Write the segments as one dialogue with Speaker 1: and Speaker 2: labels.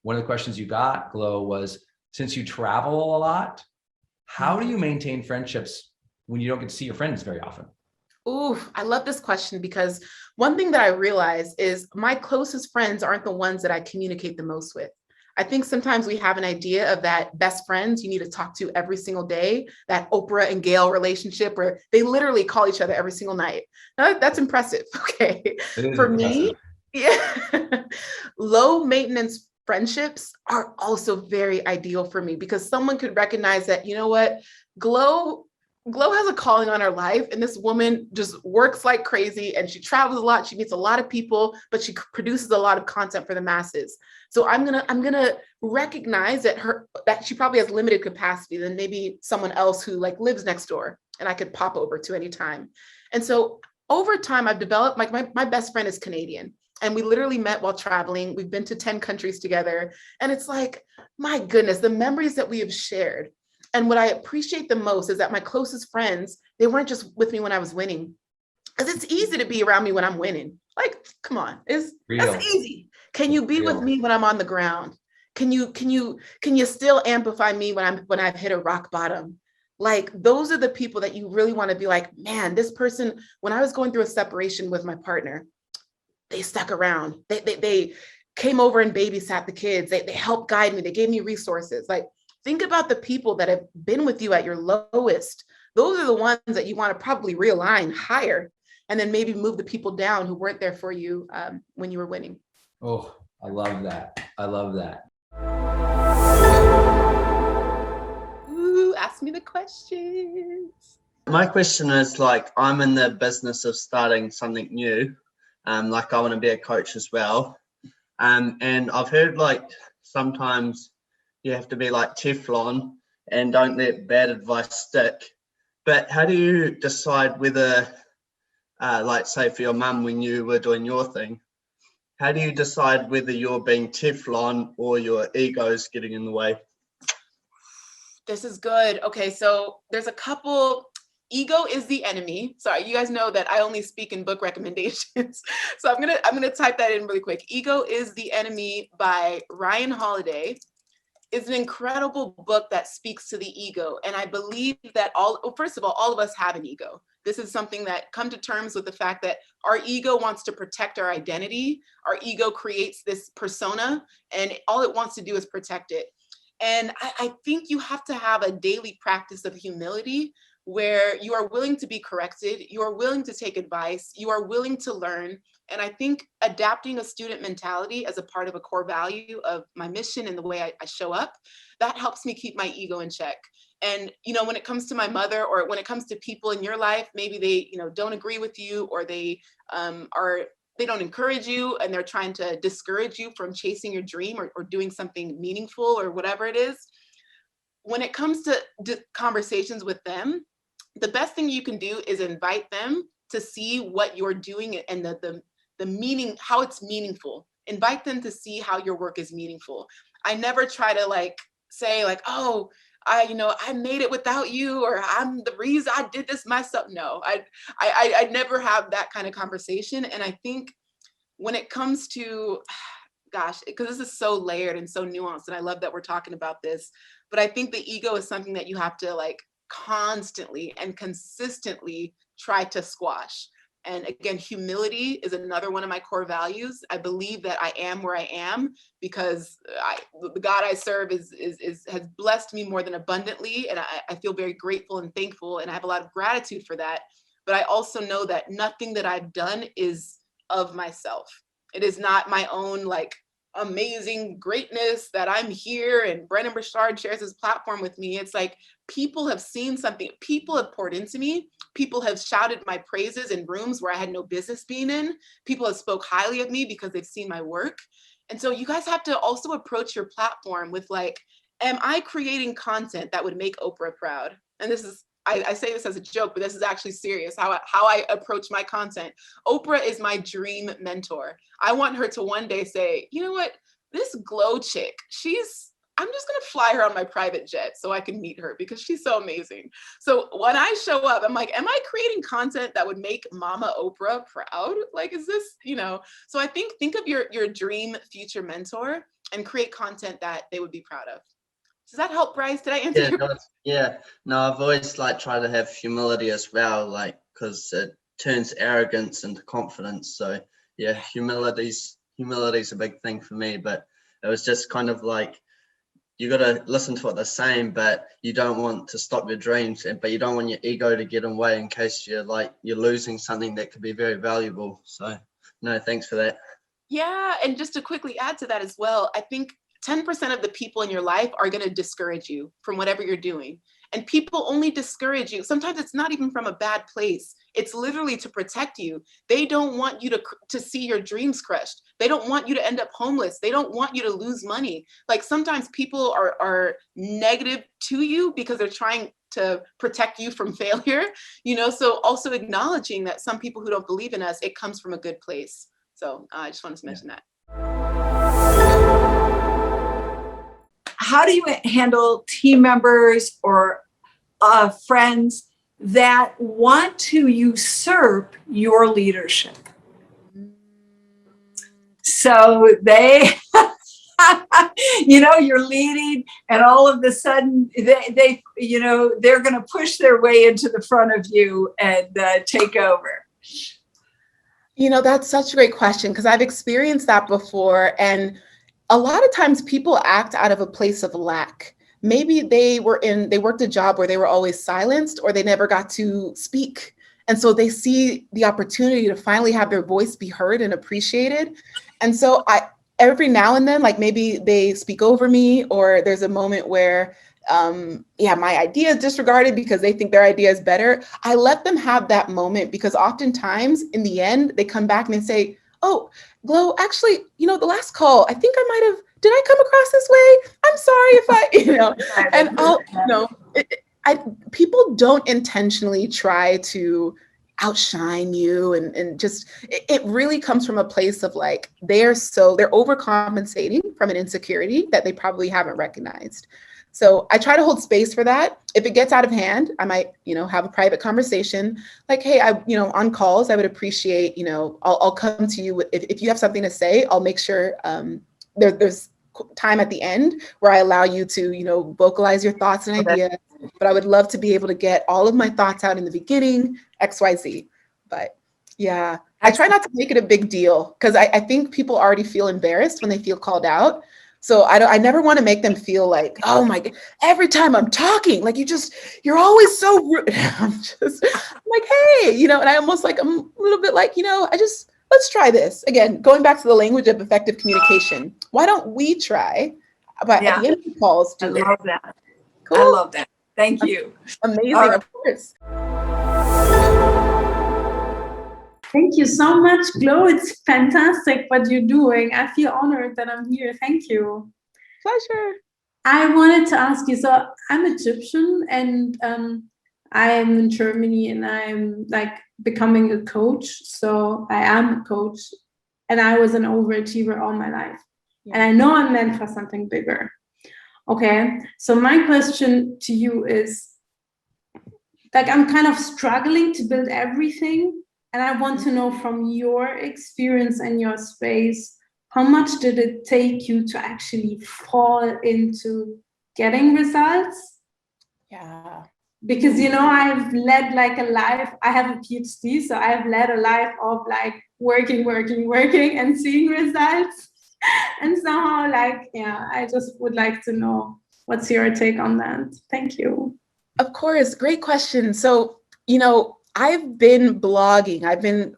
Speaker 1: one of the questions you got, Glo, was since you travel a lot, how do you maintain friendships when you don't get to see your friends very often?
Speaker 2: Ooh, I love this question because one thing that I realize is my closest friends aren't the ones that I communicate the most with. I think sometimes we have an idea of that best friends you need to talk to every single day, that Oprah and Gail relationship where they literally call each other every single night. Now, that's impressive, okay? For me, yeah, low maintenance friendships are also very ideal for me because someone could recognize that, you know what, Glo has a calling on her life, and this woman just works like crazy and she travels a lot, she meets a lot of people, but she produces a lot of content for the masses. So I'm gonna recognize that she probably has limited capacity than maybe someone else who like lives next door and I could pop over to anytime. And so over time I've developed, like my best friend is Canadian. And we literally met while traveling. We've been to 10 countries together. And it's like, my goodness, the memories that we have shared. And what I appreciate the most is that my closest friends, they weren't just with me when I was winning. Because it's easy to be around me when I'm winning. Like, come on, that's easy. Can you be with me when I'm on the ground? Can you still amplify me when I've hit a rock bottom? Like, those are the people that you really want to be like, man, this person, when I was going through a separation with my partner, they stuck around. They came over and babysat the kids. They helped guide me. They gave me resources. Like, think about the people that have been with you at your lowest. Those are the ones that you want to probably realign higher and then maybe move the people down who weren't there for you when you were winning.
Speaker 1: Oh, I love that. I love that.
Speaker 2: Ooh, ask me the questions.
Speaker 3: My question is, like, I'm in the business of starting something new. Like, I want to be a coach as well. And I've heard like sometimes you have to be like Teflon and don't let bad advice stick. But how do you decide whether, like say for your mum when you were doing your thing, how do you decide whether you're being Teflon or your ego's getting in the way?
Speaker 2: This is good. Okay, so there's a couple. Ego is the enemy. Sorry, you guys know that I only speak in book recommendations. So I'm gonna type that in really quick. Ego is the Enemy by Ryan Holiday is an incredible book that speaks to the ego. And I believe that first of all of us have an ego. This is something that come to terms with the fact that our ego wants to protect our identity. Our ego creates this persona and all it wants to do is protect it. And I think you have to have a daily practice of humility where you are willing to be corrected, you are willing to take advice, you are willing to learn. And I think adapting a student mentality as a part of a core value of my mission and the way I show up, that helps me keep my ego in check. And, you know, when it comes to my mother or when it comes to people in your life, maybe they, you know, don't agree with you or they don't encourage you and they're trying to discourage you from chasing your dream or doing something meaningful or whatever it is. When it comes to conversations with them, the best thing you can do is invite them to see what you're doing and the meaning, how it's meaningful. Invite them to see how your work is meaningful. I never try to like say like, oh, I made it without you, or I'm the reason I did this myself. No, I never have that kind of conversation. And I think when it comes to, gosh, because this is so layered and so nuanced, and I love that we're talking about this, but I think the ego is something that you have to like constantly and consistently try to squash. And again, humility is another one of my core values. I believe that I am where I am because the God I serve has blessed me more than abundantly. And I feel very grateful and thankful. And I have a lot of gratitude for that. But I also know that nothing that I've done is of myself. It is not my own like amazing greatness that I'm here and Brendon Burchard shares his platform with me. It's like people have seen something, people have poured into me, people have shouted my praises in rooms where I had no business being in, people have spoke highly of me because they've seen my work. And so you guys have to also approach your platform with like, am I creating content that would make Oprah proud? And this is, I say this as a joke, but this is actually serious, how I approach my content. Oprah is my dream mentor. I want her to one day say, you know what, this Glo chick, I'm just gonna fly her on my private jet so I can meet her because she's so amazing. So when I show up, I'm like, am I creating content that would make Mama Oprah proud? Like, is this, you know? So I think of your dream future mentor and create content that they would be proud of. Does that help, Bryce? Did I answer
Speaker 3: Yeah,
Speaker 2: your
Speaker 3: no, yeah. No, I've always like tried to have humility as well, like because it turns arrogance into confidence. So yeah, humility's a big thing for me. But it was just kind of like you got to listen to what they're saying, but you don't want to stop your dreams, but you don't want your ego to get in the way in case you're losing something that could be very valuable. So no, thanks for that.
Speaker 2: Yeah, and just to quickly add to that as well, I think 10% of the people in your life are going to discourage you from whatever you're doing. And people only discourage you. Sometimes it's not even from a bad place. It's literally to protect you. They don't want you to see your dreams crushed. They don't want you to end up homeless. They don't want you to lose money. Like sometimes people are negative to you because they're trying to protect you from failure, you know? So also acknowledging that some people who don't believe in us, it comes from a good place. So I just wanted to mention that.
Speaker 4: How do you handle team members or friends that want to usurp your leadership? So they, you're leading and all of a sudden they're going to push their way into the front of you and take over.
Speaker 2: That's such a great question because I've experienced that before. And a lot of times people act out of a place of lack. Maybe they worked a job where they were always silenced or they never got to speak. And so they see the opportunity to finally have their voice be heard and appreciated. And so every now and then, like maybe they speak over me or there's a moment where my idea is disregarded because they think their idea is better. I let them have that moment because oftentimes in the end, they come back and they say, oh, Glo, actually, the last call, I think did I come across this way? I'm sorry if people don't intentionally try to outshine you and just, it really comes from a place of like, they're overcompensating from an insecurity that they probably haven't recognized. So I try to hold space for that. If it gets out of hand, I might, have a private conversation like, hey, on calls, I would appreciate, I'll come to you. If you have something to say, I'll make sure there's time at the end where I allow you to, vocalize your thoughts and ideas. But I would love to be able to get all of my thoughts out in the beginning, XYZ. But yeah, I try not to make it a big deal because I think people already feel embarrassed when they feel called out. So I never want to make them feel like, oh my God, every time I'm talking, like you're always so rude. I'm like, hey, and I almost like, I'm a little bit like, let's try this. Again, going back to the language of effective communication. Why don't we try, but at the end of the calls, do
Speaker 4: I love that.
Speaker 2: Cool.
Speaker 4: I love that. Thank you.
Speaker 2: Amazing, of course.
Speaker 5: Thank you so much, Glo. It's fantastic what you're doing. I feel honored that I'm here. Thank you.
Speaker 2: Pleasure.
Speaker 5: I wanted to ask you, so I'm Egyptian and I am in Germany and I'm like becoming a coach. So I am a coach and I was an overachiever all my life. Yeah. And I know I'm meant for something bigger. Okay, so my question to you is, like, I'm kind of struggling to build everything. And I want to know from your experience and your space, how much did it take you to actually fall into getting results?
Speaker 2: Yeah.
Speaker 5: Because, I've led like a life, I have a PhD, so I've led a life of like working and seeing results. And somehow I just would like to know what's your take on that. Thank you.
Speaker 2: Of course, great question. So, I've been blogging. I've been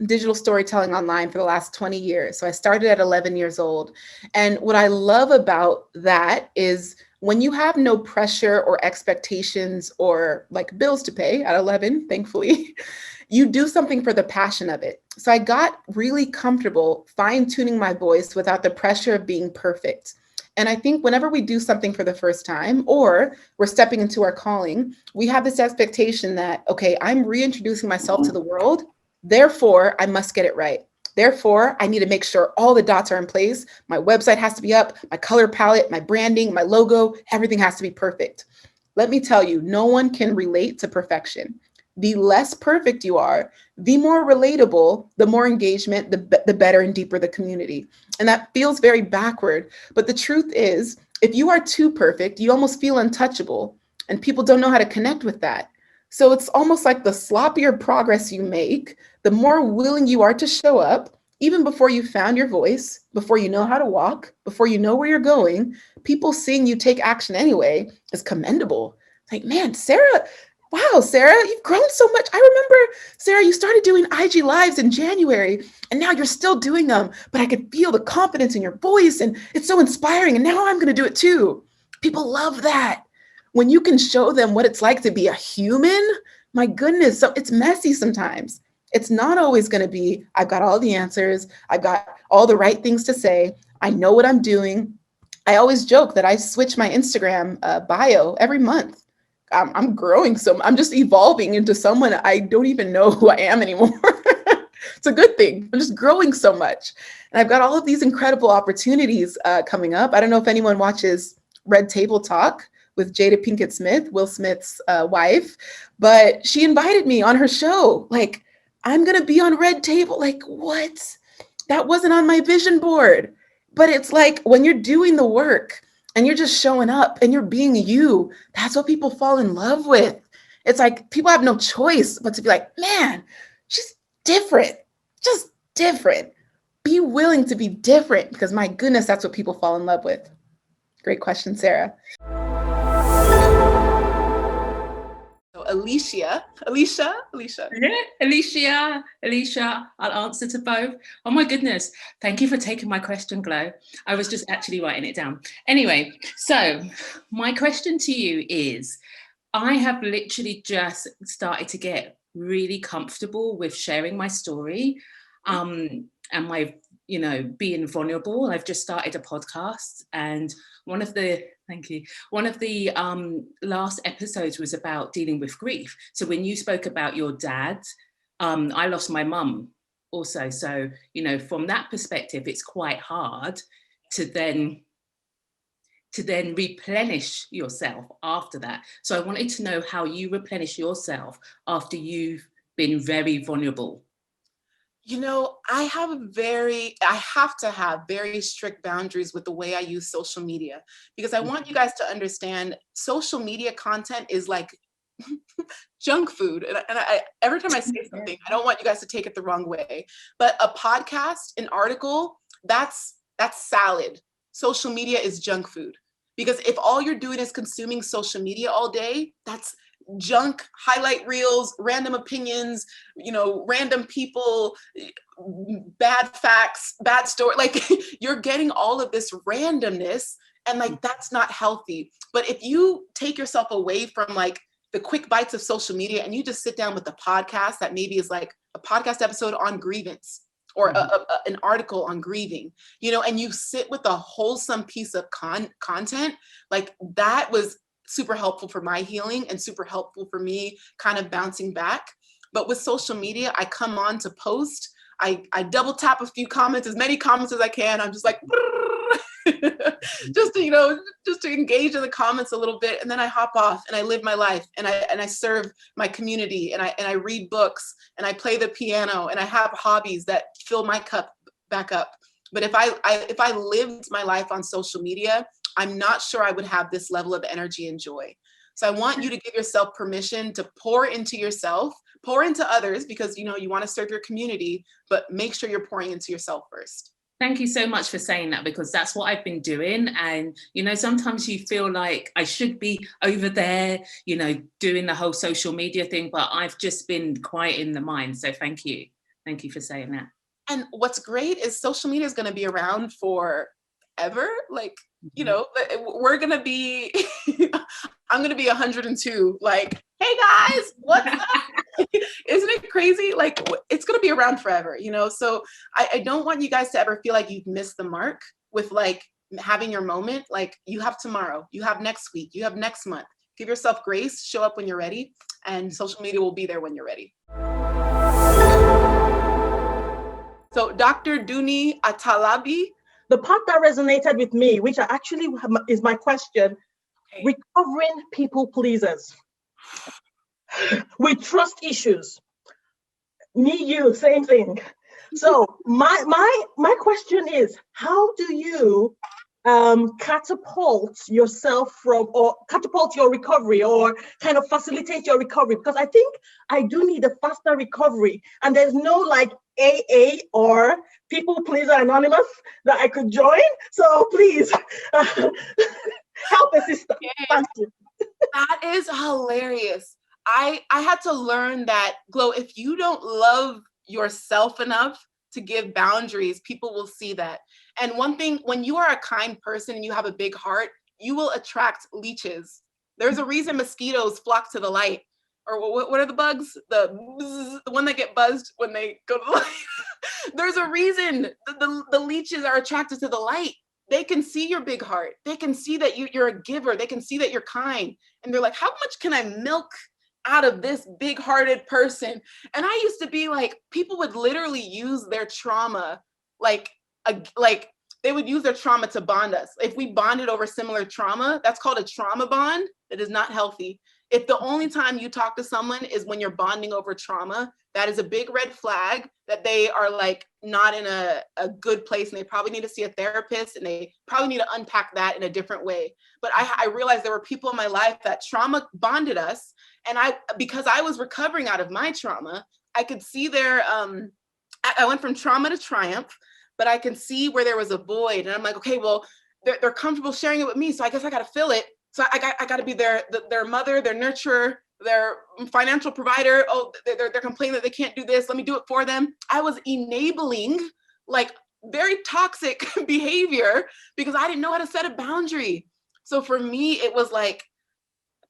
Speaker 2: digital storytelling online for the last 20 years. So I started at 11 years old. And what I love about that is when you have no pressure or expectations or like bills to pay at 11, thankfully, you do something for the passion of it. So I got really comfortable fine-tuning my voice without the pressure of being perfect. And I think whenever we do something for the first time, or we're stepping into our calling, we have this expectation that, okay, I'm reintroducing myself to the world. Therefore, I must get it right. Therefore, I need to make sure all the dots are in place. My website has to be up, my color palette, my branding, my logo, everything has to be perfect. Let me tell you, no one can relate to perfection. the less perfect you are, the more relatable, the more engagement, the better and deeper the community. And that feels very backward. But the truth is, if you are too perfect, you almost feel untouchable, and people don't know how to connect with that. So it's almost like the sloppier progress you make, the more willing you are to show up, even before you found your voice, before you know how to walk, before you know where you're going. People seeing you take action anyway is commendable. Like, man, Sarah, wow, Sarah, you've grown so much. I remember, Sarah, you started doing IG Lives in January, and now you're still doing them, but I could feel the confidence in your voice, and it's so inspiring, and now I'm going to do it too. People love that. When you can show them what it's like to be a human, my goodness, so it's messy sometimes. It's not always going to be, I've got all the answers, I've got all the right things to say, I know what I'm doing. I always joke that I switch my Instagram bio every month. I'm growing, so I'm just evolving into someone I don't even know who I am anymore. It's a good thing. I'm just growing so much. And I've got all of these incredible opportunities coming up. I don't know if anyone watches Red Table Talk with Jada Pinkett Smith, Will Smith's wife, but she invited me on her show. Like, I'm going to be on Red Table. Like, what? That wasn't on my vision board. But it's like when you're doing the work and you're just showing up and you're being you, that's what people fall in love with. It's like people have no choice but to be like, man, she's different, just different. Be willing to be different, because my goodness, that's what people fall in love with. Great question, Sarah. So Alicia,
Speaker 6: I'll answer to both. Oh my goodness. Thank you for taking my question, Glo. I was just actually writing it down. Anyway, so my question to you is, I have literally just started to get really comfortable with sharing my story and my, being vulnerable. I've just started a podcast, and one of the last episodes was about dealing with grief. So when you spoke about your dad, I lost my mum also. So, from that perspective, it's quite hard to then replenish yourself after that. So I wanted to know how you replenish yourself after you've been very vulnerable.
Speaker 2: I have to have very strict boundaries with the way I use social media, because I want you guys to understand social media content is like junk food. And every time I say something, I don't want you guys to take it the wrong way, but a podcast, an article, that's salad. Social media is junk food, because if all you're doing is consuming social media all day, that's junk highlight reels, random opinions, random people, bad facts, bad story. Like, you're getting all of this randomness, and like, that's not healthy. But if you take yourself away from like the quick bites of social media and you just sit down with a podcast that maybe is like a podcast episode on grievance, or an article on grieving, and you sit with a wholesome piece of content, like, that was super helpful for my healing and super helpful for me kind of bouncing back. But with social media, I come on to post, I double tap a few comments, as many comments as I can. I'm just like, just to engage in the comments a little bit. And then I hop off and I live my life, and I serve my community, and I read books, and I play the piano, and I have hobbies that fill my cup back up. But if I lived my life on social media, I'm not sure I would have this level of energy and joy. So I want you to give yourself permission to pour into yourself, pour into others, because you want to serve your community, but make sure you're pouring into yourself first.
Speaker 6: Thank you so much for saying that, because that's what I've been doing. And, sometimes you feel like I should be over there, doing the whole social media thing, but I've just been quiet in the mind. So thank you. Thank you for saying that. And
Speaker 2: what's great is social media is going to be around forever. Like, we're going to be, I'm going to be 102. Like, hey guys, what's up? Isn't it crazy? Like, it's going to be around forever, So I don't want you guys to ever feel like you've missed the mark with like having your moment. Like, you have tomorrow, you have next week, you have next month. Give yourself grace, show up when you're ready, and social media will be there when you're ready. So Dr. Duni Atalabi.
Speaker 7: The part that resonated with me, which is my question, recovering people pleasers. with trust issues. Me, you, same thing. So my question is, how do you catapult yourself from, or catapult your recovery, or kind of facilitate your recovery? Because I think I do need a faster recovery, and there's no like AA or People Pleaser Anonymous that I could join. So please help a sister. Thank you.
Speaker 2: That is hilarious. I had to learn that, Glow, if you don't love yourself enough to give boundaries, people will see that. And one thing, when you are a kind person and you have a big heart, you will attract leeches. There's a reason mosquitoes flock to the light. Or what are the bugs? The one that get buzzed when they go to the light. There's a reason the leeches are attracted to the light. They can see your big heart. They can see that you're a giver. They can see that you're kind. And they're like, how much can I milk out of this big-hearted person? And I used to be like, people would literally use their trauma, like they would use their trauma to bond us. If we bonded over similar trauma, that's called a trauma bond. That is not healthy. If the only time you talk to someone is when you're bonding over trauma, that is a big red flag that they are like not in a good place, and they probably need to see a therapist, and they probably need to unpack that in a different way. But I realized there were people in my life that trauma bonded us. And because I was recovering out of my trauma, I could see their, I went from trauma to triumph, but I can see where there was a void. And I'm like, okay, well, they're comfortable sharing it with me, so I guess I got to fill it. So I got to be their mother, their nurturer, their financial provider. Oh, they're complaining that they can't do this. Let me do it for them. I was enabling like very toxic behavior because I didn't know how to set a boundary. So for me, it was like,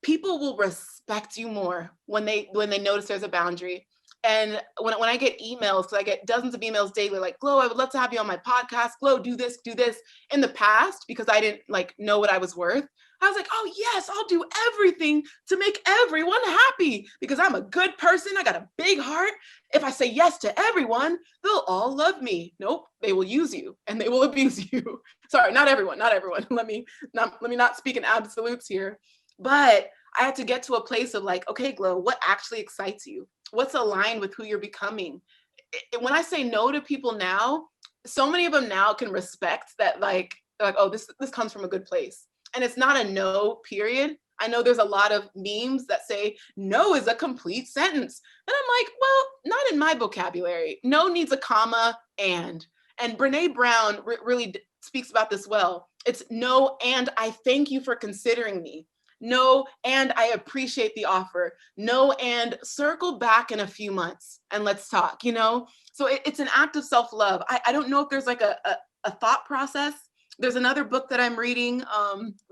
Speaker 2: people will respect you more when they notice there's a boundary. And when I get emails, because I get dozens of emails daily, like, Glow, I would love to have you on my podcast. Glow, do this, do this. In the past, because I didn't like know what I was worth, I was like, oh yes, I'll do everything to make everyone happy because I'm a good person. I got a big heart. If I say yes to everyone, they'll all love me. Nope, they will use you and they will abuse you. Sorry, not everyone. Let me not speak in absolutes here. But I had to get to a place of like, okay, Glow, what actually excites you? What's aligned with who you're becoming? When I say no to people now, so many of them now can respect that, like, they're like, oh, this comes from a good place. And it's not a no, period. I know there's a lot of memes that say no is a complete sentence. And I'm like, well, not in my vocabulary. No needs a comma and Brene Brown really speaks about this well. It's no, and I thank you for considering me. No, and I appreciate the offer. No, and circle back in a few months and let's talk, you know? So it's an act of self-love. I don't know if there's like a thought process. There's another book that I'm reading,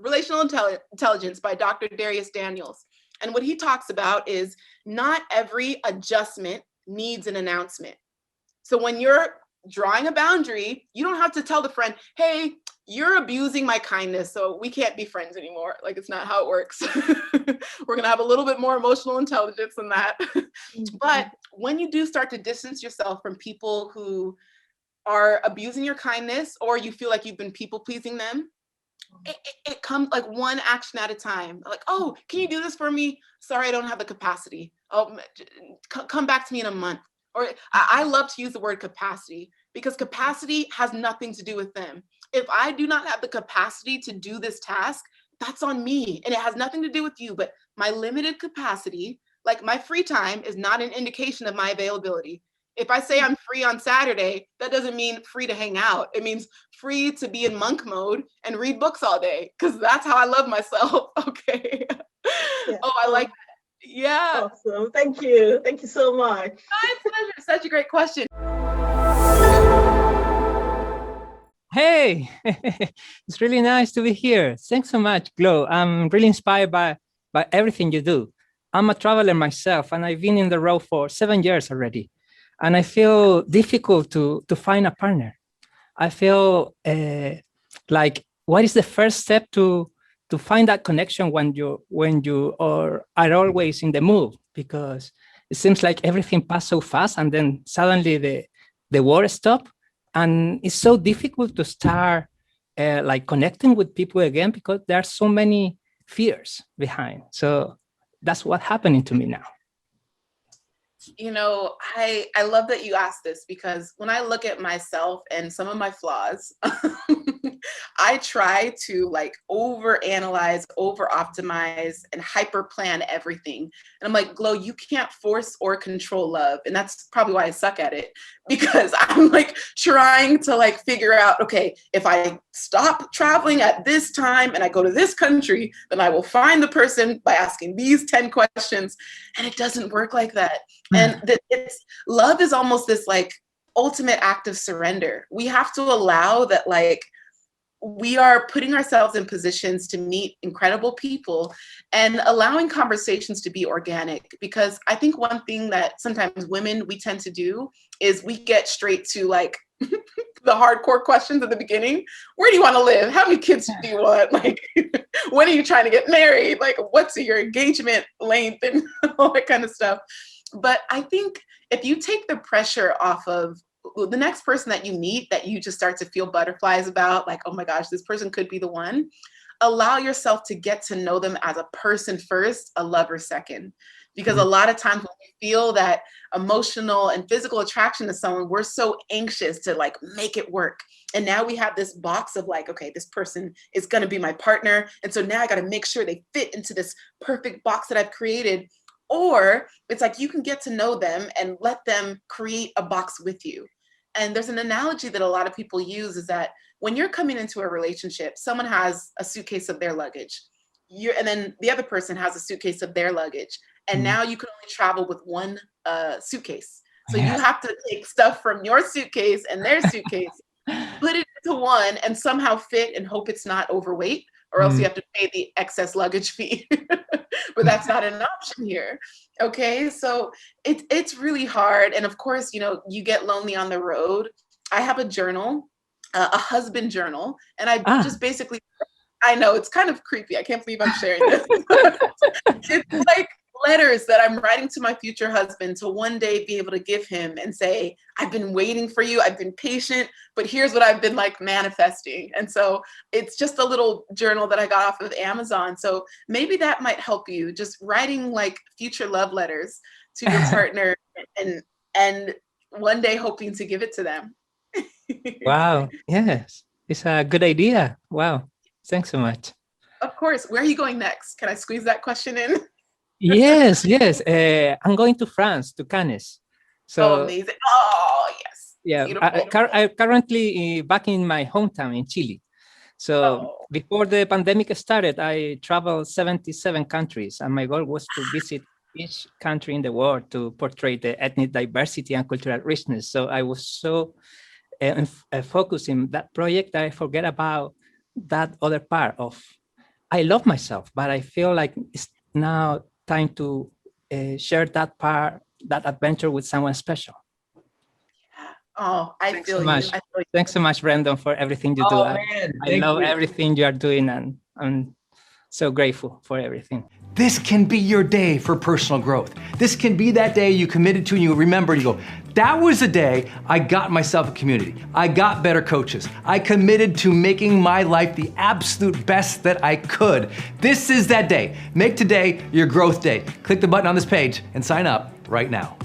Speaker 2: Relational Intelligence by Dr. Darius Daniels. And what he talks about is not every adjustment needs an announcement. So when you're drawing a boundary, you don't have to tell the friend, hey, you're abusing my kindness, so we can't be friends anymore. Like, it's not how it works. We're gonna have a little bit more emotional intelligence than that. But when you do start to distance yourself from people who are abusing your kindness, or you feel like you've been people pleasing them, it comes like one action at a time. Like, oh, can you do this for me? Sorry, I don't have the capacity. Oh, come back to me in a month. Or I love to use the word capacity because capacity has nothing to do with them. If I do not have the capacity to do this task, that's on me. And it has nothing to do with you, but my limited capacity, like my free time, is not an indication of my availability. If I say I'm free on Saturday, that doesn't mean free to hang out. It means free to be in monk mode and read books all day, because that's how I love myself. Okay. Yeah. Oh, I like that. Yeah.
Speaker 7: Awesome. Thank you. Thank you so much.
Speaker 2: My pleasure. Such a great question.
Speaker 8: Hey, it's really nice to be here. Thanks so much, Glow. I'm really inspired by everything you do. I'm a traveler myself, and I've been in the road for 7 years already. And I feel difficult to find a partner. I feel like, what is the first step to find that connection when you are always in the mood? Because it seems like everything passed so fast, and then suddenly the war stopped. And it's so difficult to start like connecting with people again, because there are so many fears behind. So that's what's happening to me now.
Speaker 2: You know, I love that you asked this, because when I look at myself and some of my flaws, I try to like over analyze, over optimize, and hyper plan everything. And I'm like, Glow, you can't force or control love. And that's probably why I suck at it, because I'm like trying to like figure out, okay, if I stop traveling at this time and I go to this country, then I will find the person by asking these 10 questions. And it doesn't work like that. And love is almost this like ultimate act of surrender. We have to allow that, like, we are putting ourselves in positions to meet incredible people and allowing conversations to be organic. Because I think one thing that sometimes women, we tend to do is we get straight to like the hardcore questions at the beginning. Where do you want to live? How many kids do you want? Like, when are you trying to get married? Like, what's your engagement length and all that kind of stuff. But I think if you take the pressure off of the next person that you meet, that you just start to feel butterflies about, like, oh my gosh, this person could be the one, allow yourself to get to know them as a person first, a lover second. Because a lot of times when we feel that emotional and physical attraction to someone, we're so anxious to like make it work. And now we have this box of like, okay, this person is going to be my partner. And so now I got to make sure they fit into this perfect box that I've created. Or it's like you can get to know them and let them create a box with you. And there's an analogy that a lot of people use, is that when you're coming into a relationship, someone has a suitcase of their luggage, and then the other person has a suitcase of their luggage. And now you can only travel with one suitcase. So you have to take stuff from your suitcase and their suitcase, put it into one, and somehow fit and hope it's not overweight, or else you have to pay the excess luggage fee. But that's not an option here. Okay, so it's really hard. And of course, you know, you get lonely on the road. I have a journal, a husband journal, and I just basically, I know it's kind of creepy. I can't believe I'm sharing this. It's like letters that I'm writing to my future husband to one day be able to give him and say, I've been waiting for you. I've been patient, but here's what I've been like manifesting. And so it's just a little journal that I got off of Amazon. So maybe that might help you, just writing like future love letters to your partner and one day hoping to give it to them.
Speaker 8: Wow. Yes, it's a good idea. Wow. Thanks so much.
Speaker 2: Of course. Where are you going next? Can I squeeze that question in?
Speaker 8: Yes. I'm going to France, to Cannes. So,
Speaker 2: amazing. Oh, yes.
Speaker 8: Yeah, I currently back in my hometown in Chile. So before the pandemic started, I traveled 77 countries, and my goal was to visit each country in the world to portray the ethnic diversity and cultural richness. So I was so focused in that project that I forget about that other part of, I love myself, but I feel like it's now time to share that part, that adventure with someone special.
Speaker 2: Oh, I feel you.
Speaker 8: Thanks so much, Brendon, for everything you do. I love everything you are doing, and I'm so grateful for everything.
Speaker 1: This can be your day for personal growth. This can be that day you committed to and you remember, you go, that was the day I got myself a community. I got better coaches. I committed to making my life the absolute best that I could. This is that day. Make today your growth day. Click the button on this page and sign up right now.